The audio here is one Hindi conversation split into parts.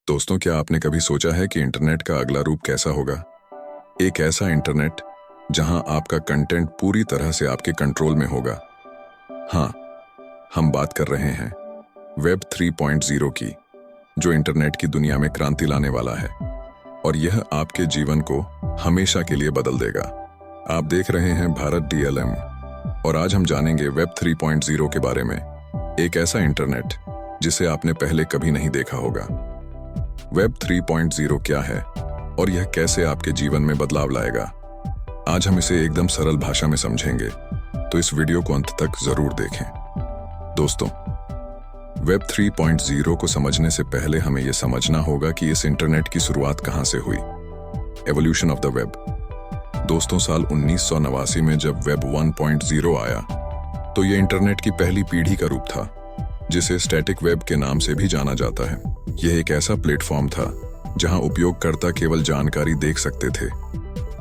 दोस्तों, क्या आपने कभी सोचा है कि इंटरनेट का अगला रूप कैसा होगा? एक ऐसा इंटरनेट जहां आपका कंटेंट पूरी तरह से आपके कंट्रोल में होगा। हाँ, हम बात कर रहे हैं वेब 3.0 की, जो इंटरनेट की दुनिया में क्रांति लाने वाला है और यह आपके जीवन को हमेशा के लिए बदल देगा। आप देख रहे हैं भारत DLM और आज हम जानेंगे वेब 3.0 के बारे में, एक ऐसा इंटरनेट जिसे आपने पहले कभी नहीं देखा होगा। वेब 3.0 क्या है और यह कैसे आपके जीवन में बदलाव लाएगा? आज हम इसे एकदम सरल भाषा में समझेंगे, तो इस वीडियो को अंत तक जरूर देखें। दोस्तों, वेब 3.0 को समझने से पहले हमें यह समझना होगा कि इस इंटरनेट की शुरुआत कहां से हुई। Evolution of the web. दोस्तों, साल 1989 में जब वेब 1.0 आया तो यह इंटरनेट की पहली पीढ़ी का रूप था, जिसे स्टैटिक वेब के नाम से भी जाना जाता है। यह एक ऐसा प्लेटफॉर्म था जहां उपयोगकर्ता केवल जानकारी देख सकते थे,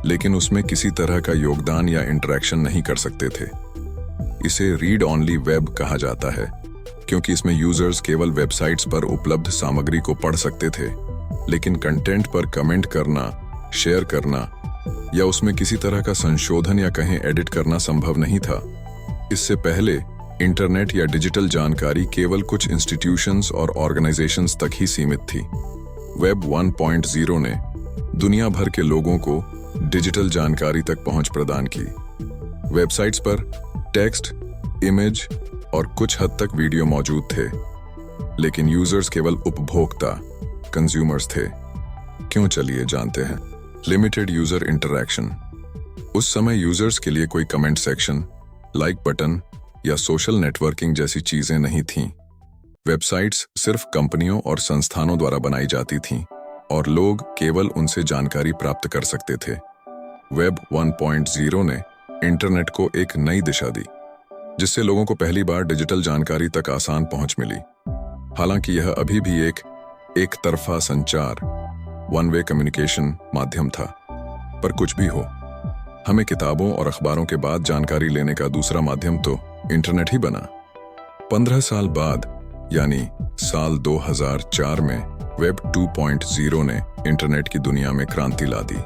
लेकिन उसमें किसी तरह का योगदान या इंटरेक्शन नहीं कर सकते थे। इसे रीड ऑनली वेब कहा जाता है, क्योंकि इसमें यूजर्स केवल वेबसाइट्स पर उपलब्ध सामग्री को पढ़ सकते थे, लेकिन कंटेंट पर कमेंट करना, शेयर करना या उसमें किसी तरह का संशोधन या कहीं एडिट करना संभव नहीं था। इससे पहले इंटरनेट या डिजिटल जानकारी केवल कुछ इंस्टीट्यूशंस और ऑर्गेनाइजेशंस तक ही सीमित थी। वेब 1.0 ने दुनिया भर के लोगों को डिजिटल जानकारी तक पहुंच प्रदान की। वेबसाइट्स पर टेक्स्ट, इमेज और कुछ हद तक वीडियो मौजूद थे, लेकिन यूजर्स केवल उपभोक्ता, कंज्यूमर्स थे। क्यों, चलिए जानते हैं। Limited user interaction. उस समय यूजर्स के लिए कोई कमेंट सेक्शन, लाइक बटन या सोशल नेटवर्किंग जैसी चीजें नहीं थीं। वेबसाइट्स सिर्फ कंपनियों और संस्थानों द्वारा बनाई जाती थीं और लोग केवल उनसे जानकारी प्राप्त कर सकते थे। वेब 1.0 ने इंटरनेट को एक नई दिशा दी, जिससे लोगों को पहली बार डिजिटल जानकारी तक आसान पहुंच मिली। हालांकि यह अभी भी एक तरफा संचार, वन वे कम्युनिकेशन माध्यम था, पर कुछ भी हो, हमें किताबों और अखबारों के बाद जानकारी लेने का दूसरा माध्यम तो इंटरनेट ही बना। 15 साल बाद, यानी साल 2004 में वेब 2.0 ने इंटरनेट की दुनिया में क्रांति ला दी।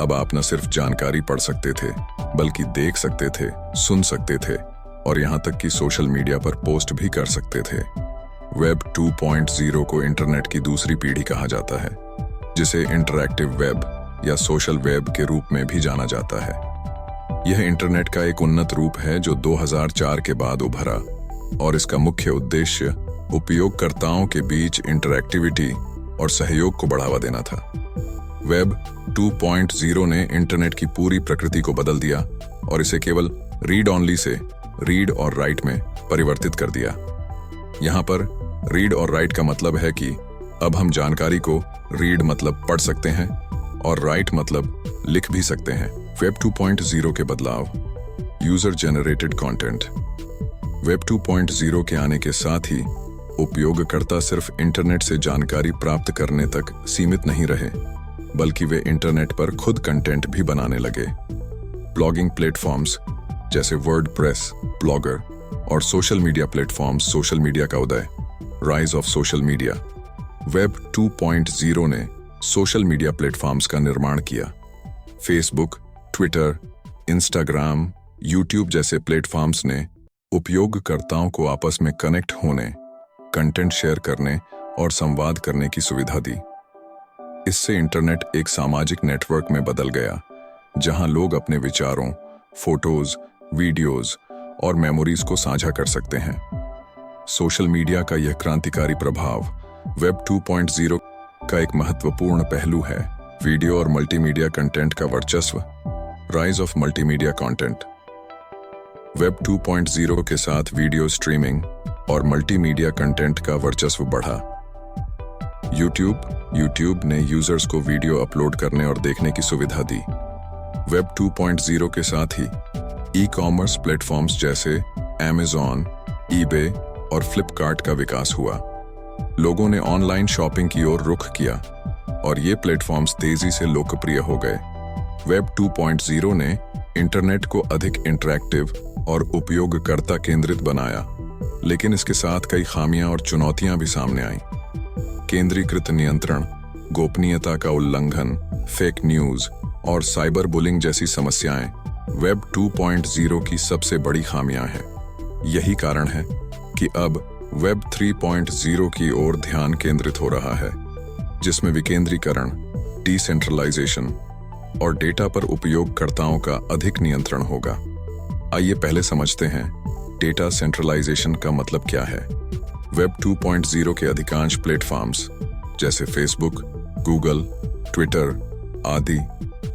अब आप न सिर्फ जानकारी पढ़ सकते थे, बल्कि देख सकते थे, सुन सकते थे और यहां तक कि सोशल मीडिया पर पोस्ट भी कर सकते थे। वेब 2.0 को इंटरनेट की दूसरी पीढ़ी कहा जाता है, जिसे इंटरैक्टिव वेब या सोशल वेब के रूप में भी जाना जाता है। यह इंटरनेट का एक उन्नत रूप है जो 2004 के बाद उभरा और इसका मुख्य उद्देश्य उपयोगकर्ताओं के बीच इंटरैक्टिविटी और सहयोग को बढ़ावा देना था। वेब 2.0 ने इंटरनेट की पूरी प्रकृति को बदल दिया और इसे केवल रीड ऑनली से रीड और राइट में परिवर्तित कर दिया। यहाँ पर रीड और राइट का मतलब है कि अब हम जानकारी को रीड मतलब पढ़ सकते हैं और राइट मतलब लिख भी सकते हैं। वेब 2.0 के बदलाव। User generated content. वेब 2.0 के आने के साथ ही उपयोगकर्ता सिर्फ इंटरनेट से जानकारी प्राप्त करने तक सीमित नहीं रहे, बल्कि वे इंटरनेट पर खुद कंटेंट भी बनाने लगे। ब्लॉगिंग प्लेटफॉर्म्स जैसे वर्डप्रेस, ब्लॉगर और social media platforms, social media का उदय, rise of social media. Web 2.0 ने सोशल मीडिया प्लेटफॉर्म्स का निर्माण किया। फेसबुक, ट्विटर, इंस्टाग्राम, यूट्यूब जैसे प्लेटफॉर्म्स ने उपयोगकर्ताओं को आपस में कनेक्ट होने, कंटेंट शेयर करने और संवाद करने की सुविधा दी। इससे इंटरनेट एक सामाजिक नेटवर्क में बदल गया, जहां लोग अपने विचारों, फोटोज, वीडियोज और मेमोरीज को साझा कर सकते हैं। सोशल मीडिया का यह क्रांतिकारी प्रभाव वेब 2.0 का एक महत्वपूर्ण पहलू है। वीडियो और मल्टीमीडिया कंटेंट का वर्चस्व। Rise of multimedia content. Web 2.0 के साथ वीडियो स्ट्रीमिंग और मल्टीमीडिया कंटेंट का वर्चस्व बढ़ा। यूट्यूब ने यूजर्स को वीडियो अपलोड करने और देखने की सुविधा दी। वेब 2.0 के साथ ही ई-कॉमर्स प्लेटफॉर्म्स जैसे Amazon, eBay और फ्लिपकार्ट का विकास हुआ। लोगों ने ऑनलाइन शॉपिंग की ओर रुख किया और ये प्लेटफॉर्म्स तेजी से लोकप्रिय हो गए। वेब 2.0 ने इंटरनेट को अधिक इंटरैक्टिव और उपयोगकर्ता केंद्रित बनाया, लेकिन इसके साथ कई खामियां और चुनौतियां भी सामने आईं। केंद्रीकृत नियंत्रण, गोपनीयता का उल्लंघन, फेक न्यूज और साइबर बुलिंग जैसी समस्याएं वेब 2.0 की सबसे बड़ी खामियां हैं। यही कारण है कि अब वेब 3.0 की ओर ध्यान केंद्रित हो रहा है, जिसमें विकेंद्रीकरण, डिसेंट्रलाइजेशन और डेटा पर उपयोगकर्ताओं का अधिक नियंत्रण होगा। आइए पहले समझते हैं डेटा सेंट्रलाइजेशन का मतलब क्या है। वेब 2.0 के अधिकांश प्लेटफॉर्म्स जैसे फेसबुक, गूगल, ट्विटर आदि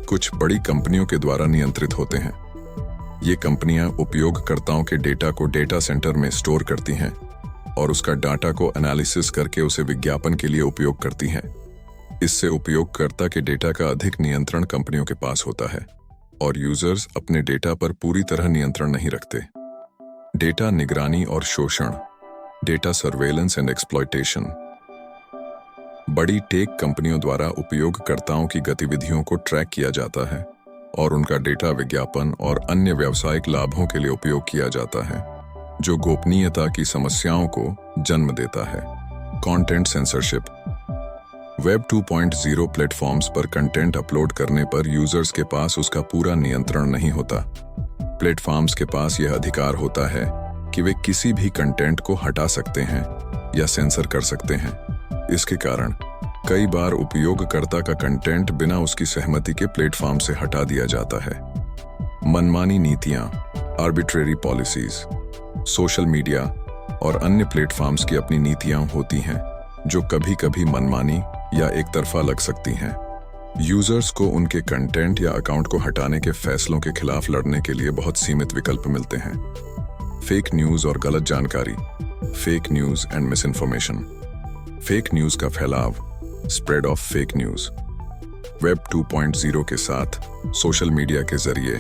कुछ बड़ी कंपनियों के द्वारा नियंत्रित होते हैं। ये कंपनियां उपयोगकर्ताओं के डेटा को डेटा सेंटर में स्टोर करती हैं और उसका डाटा को एनालिसिस करके उसे विज्ञापन के लिए उपयोग करती हैं। इससे उपयोगकर्ता के डेटा का अधिक नियंत्रण कंपनियों के पास होता है और यूजर्स अपने डेटा पर पूरी तरह नियंत्रण नहीं रखते। डेटा निगरानी और शोषण, डेटा सर्वेलेंस एंड एक्सप्लॉयटेशन। बड़ी टेक कंपनियों द्वारा उपयोगकर्ताओं की गतिविधियों को ट्रैक किया जाता है और उनका डेटा विज्ञापन और अन्य व्यावसायिक लाभों के लिए उपयोग किया जाता है, जो गोपनीयता की समस्याओं को जन्म देता है। Content censorship. वेब 2.0 प्लेटफॉर्म्स पर कंटेंट अपलोड करने पर यूजर्स के पास उसका पूरा नियंत्रण नहीं होता। प्लेटफॉर्म्स के पास यह अधिकार होता है कि वे किसी भी कंटेंट को हटा सकते हैं या सेंसर कर सकते हैं। इसके कारण कई बार उपयोगकर्ता का कंटेंट बिना उसकी सहमति के प्लेटफॉर्म से हटा दिया जाता है। मनमानी नीतियां, आर्बिट्रेरी पॉलिसीज। सोशल मीडिया और अन्य प्लेटफॉर्म्स की अपनी नीतियां होती हैं जो कभी कभी मनमानी या एक तरफा लग सकती हैं। यूजर्स को उनके कंटेंट या अकाउंट को हटाने के फैसलों के खिलाफ लड़ने के लिए बहुत सीमित विकल्प मिलते हैं। फेक न्यूज और गलत जानकारी, fake news and miss information. Fake news का फैलाव, spread of fake news. Web 2.0 के साथ सोशल मीडिया के जरिए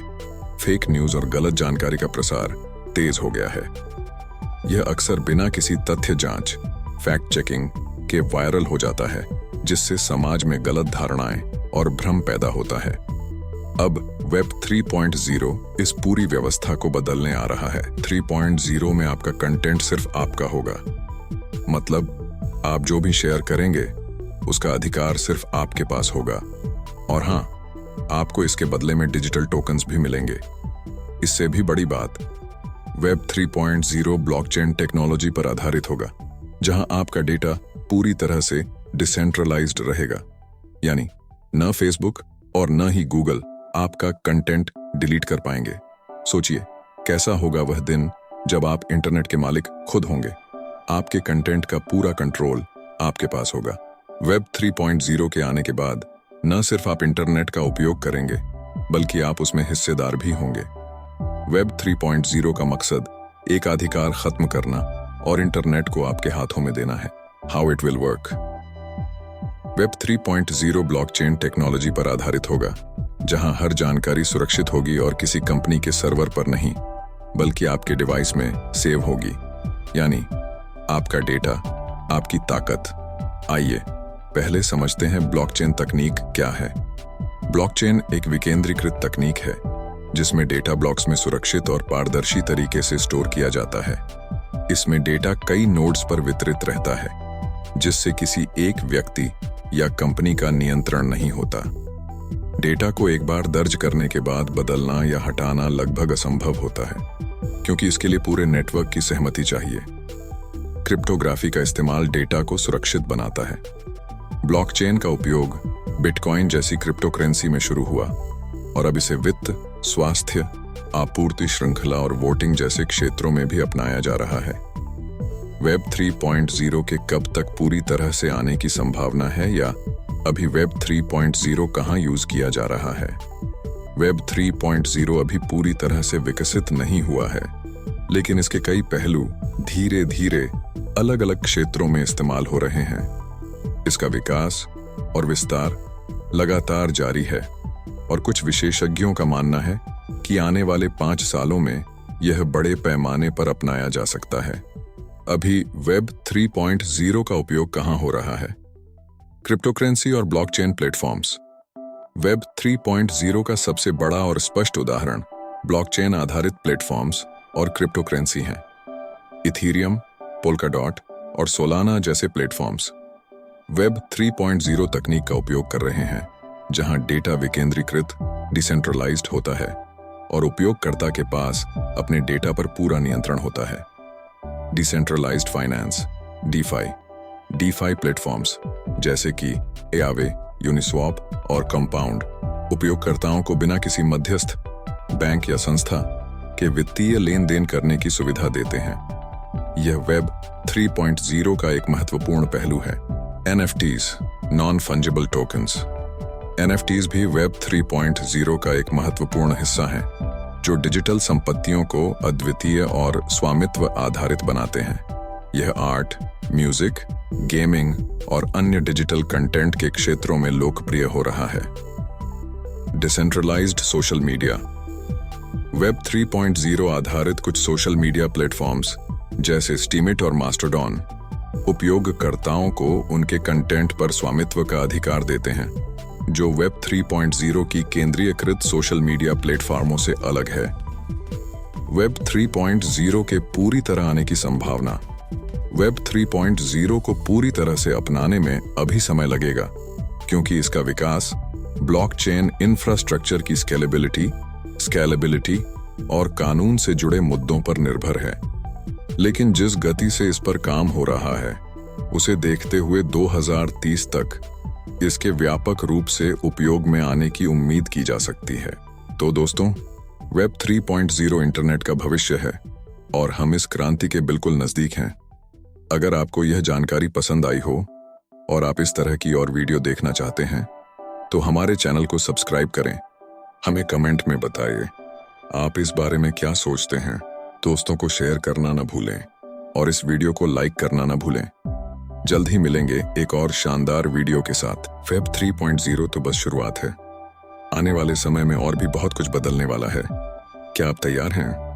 फेक न्यूज और गलत जानकारी का प्रसार तेज हो गया है। यह अक्सर बिना किसी तथ्य जांच, फैक्ट चेकिंग के वायरल हो जाता है, जिससे समाज में गलत धारणाएं और भ्रम पैदा होता है। अब वेब 3.0 इस पूरी व्यवस्था को बदलने आ रहा है। 3.0 में आपका कंटेंट सिर्फ आपका होगा, मतलब आप जो भी शेयर करेंगे उसका अधिकार सिर्फ आपके पास होगा। और हाँ, आपको इसके बदले में डिजिटल टोकन्स भी मिलेंगे। इससे भी बड़ी बात, वेब 3.0 ब्लॉकचेन टेक्नोलॉजी पर आधारित होगा, जहां आपका डेटा पूरी तरह से डिसेंट्रलाइज्ड रहेगा। यानी न फेसबुक और न ही गूगल आपका कंटेंट डिलीट कर पाएंगे। सोचिए कैसा होगा वह दिन जब आप इंटरनेट के मालिक खुद होंगे। आपके कंटेंट का पूरा कंट्रोल आपके पास होगा। वेब 3.0 के आने के बाद न सिर्फ आप इंटरनेट का उपयोग करेंगे, बल्कि आप उसमें हिस्सेदार भी होंगे। वेब 3.0 का मकसद एकाधिकार खत्म करना और इंटरनेट को आपके हाथों में देना है। How it will work. Web 3.0 blockchain technology पर आधारित होगा, जहां हर जानकारी सुरक्षित होगी और किसी कंपनी के सर्वर पर नहीं, बल्कि आपके डिवाइस में सेव होगी। यानी आपका डेटा, आपकी ताकत। आइए पहले समझते हैं ब्लॉकचेन तकनीक क्या है। ब्लॉकचेन एक विकेंद्रीकृत तकनीक है जिसमें डेटा ब्लॉक्स में सुरक्षित और पारदर्शी तरीके से स्टोर किया जाता है। इसमें डेटा कई नोड्स पर वितरित रहता है, जिससे किसी एक व्यक्ति या कंपनी का नियंत्रण नहीं होता। डेटा को एक बार दर्ज करने के बाद बदलना या हटाना लगभग असंभव होता है, क्योंकि इसके लिए पूरे नेटवर्क की सहमति चाहिए। क्रिप्टोग्राफी का इस्तेमाल डेटा को सुरक्षित बनाता है। ब्लॉकचेन का उपयोग बिटकॉइन जैसी क्रिप्टोकरेंसी में शुरू हुआ और अब इसे वित्त, स्वास्थ्य, आपूर्ति श्रृंखला और वोटिंग जैसे क्षेत्रों में भी अपनाया जा रहा है। वेब 3.0 के कब तक पूरी तरह से आने की संभावना है, या अभी वेब 3.0 कहां यूज किया जा रहा है? वेब 3.0 अभी पूरी तरह से विकसित नहीं हुआ है, लेकिन इसके कई पहलू धीरे धीरे अलग अलग क्षेत्रों में इस्तेमाल हो रहे हैं। इसका विकास और विस्तार लगातार जारी है और कुछ विशेषज्ञों का मानना है कि आने वाले 5 सालों में यह बड़े पैमाने पर अपनाया जा सकता है। अभी वेब 3.0 का उपयोग कहां हो रहा है? क्रिप्टोकरेंसी और ब्लॉकचेन प्लेटफॉर्म्स। वेब 3.0 का सबसे बड़ा और स्पष्ट उदाहरण ब्लॉकचेन आधारित प्लेटफॉर्म्स और क्रिप्टोकरेंसी हैं। इथीरियम, पोल्काडॉट और सोलाना जैसे प्लेटफॉर्म्स। वेब 3.0 तकनीक का उपयोग कर रहे हैं, जहां डेटा विकेंद्रीकृत, डिसेंट्रलाइज्ड होता है और उपयोगकर्ता के पास अपने डेटा पर पूरा नियंत्रण होता है। डिसेंट्रलाइज्ड फाइनेंस, डीफाई प्लेटफॉर्म्स जैसे कि एआवे, यूनिस्वैप और कंपाउंड उपयोगकर्ताओं को बिना किसी मध्यस्थ, बैंक या संस्था के वित्तीय लेन देन करने की सुविधा देते हैं। यह वेब 3.0 का एक महत्वपूर्ण पहलू है। NFTs, non fungible tokens. NFTs भी वेब 3.0 का एक महत्वपूर्ण हिस्सा है, जो डिजिटल संपत्तियों को अद्वितीय और स्वामित्व आधारित बनाते हैं। यह आर्ट, म्यूजिक, गेमिंग और अन्य डिजिटल कंटेंट के क्षेत्रों में लोकप्रिय हो रहा है। Decentralised social media. वेब 3.0 आधारित कुछ सोशल मीडिया प्लेटफॉर्म्स जैसे स्टीमिट और मास्टरडॉन उपयोगकर्ताओं को उनके कंटेंट पर स्वामित्व का अधिकार देते हैं, जो वेब 3.0 की केंद्रीयकृत सोशल मीडिया प्लेटफॉर्मों से अलग है। वेब 3.0 के पूरी तरह आने की संभावना। वेब 3.0 को पूरी तरह से अपनाने में अभी समय लगेगा, क्योंकि इसका विकास ब्लॉकचेन इंफ्रास्ट्रक्चर की स्केलेबिलिटी और कानून से जुड़े मुद्दों पर निर्भर है। लेकिन जिस गति से इस पर काम हो रहा है, उसे देखते हुए 2030 तक इसके व्यापक रूप से उपयोग में आने की उम्मीद की जा सकती है। तो दोस्तों, वेब 3.0 इंटरनेट का भविष्य है और हम इस क्रांति के बिल्कुल नजदीक हैं। अगर आपको यह जानकारी पसंद आई हो और आप इस तरह की और वीडियो देखना चाहते हैं, तो हमारे चैनल को सब्सक्राइब करें। हमें कमेंट में बताइए आप इस बारे में क्या सोचते हैं। दोस्तों को शेयर करना न भूलें और इस वीडियो को लाइक करना न भूलें। जल्द ही मिलेंगे एक और शानदार वीडियो के साथ। वेब 3.0 तो बस शुरुआत है। आने वाले समय में और भी बहुत कुछ बदलने वाला है। क्या आप तैयार हैं?